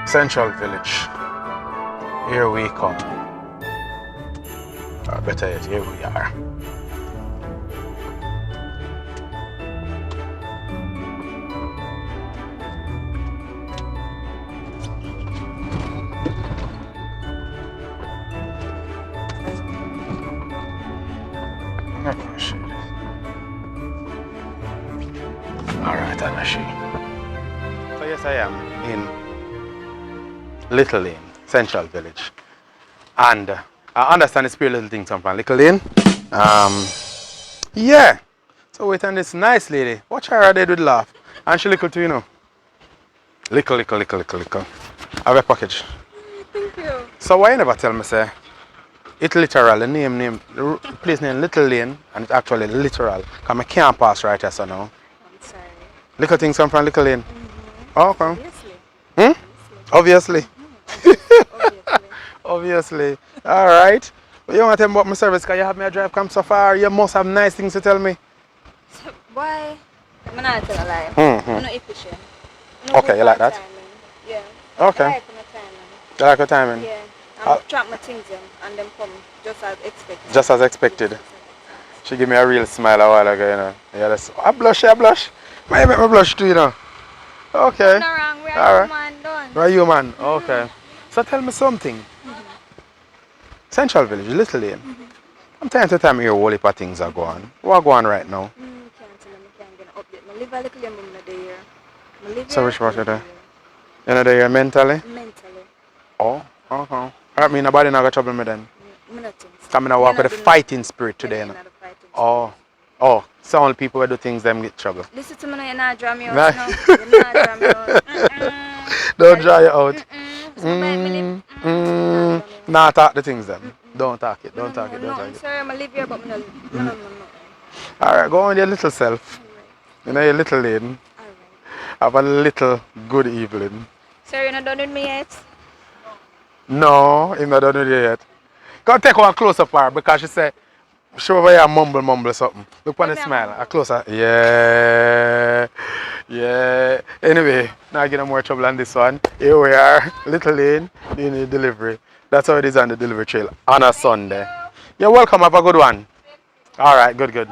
Central Village. Here we come. Or better yet, here we are. I'm not gonna show this. Alright, I'm gonna show you. So yes, I am in Little Lane, Central Village. And I understand it's pretty little thing from Little Lane. Yeah. So wait on this nice lady. Watch her how they do the laugh. And she little too, you know. Little. I have a package. Thank you. So why you never tell me, say, it's literal, the the place name Little Lane, and it's actually literal. Because I can't pass right here, so now. I'm sorry. Little things come from Little Lane. Oh, okay. Obviously. Obviously. Obviously. Obviously. Alright. Well, you want to tell me about my service because you have me a drive come so far. You must have nice things to tell me. So, why? I'm not telling a lie. I'm not efficient. Okay, you like that? Timing. Yeah. Okay. I like my timing. You like your timing? Yeah. I'm trap my things in and then come just as expected. Just as expected. She gave me a real smile a while ago, you know. Yeah, that's, I blush. Might make me blush too, you know. Okay. No wrong, we are human done. We're human. Okay. So tell me something. Central Village, Little Lane. From time to time, here, a whole heap of things are going. What are going right now? Can't tell me, can't get an update. I live a little lane, but I'm not there. So which part are there? You're not there mentally? Mentally. Oh, okay. I mean, nobody not got trouble with me then. I'm gonna walk with the fighting spirit today, you know. Oh, so only people who do things them get trouble. Listen to me now, you're not drawing me out. No, you're not drawing me out. Don't draw you out. Nah, talk the things then. Don't talk it. Don't talk it. Sorry, I'm gonna live here, but no. Alright, go on with your little self. You know, your little lane. Alright. Have a little good evening. Sorry, you're not done with me yet? No, I'm not done with you yet. Go take one close up her because she said, show over here mumble something. Look on the smile. A closer. Yeah. Anyway, now get no more trouble on this one. Here we are, Little Lane, doing the delivery. That's how it is on the delivery trail on a Sunday. You're welcome. Have a good one. All right, good.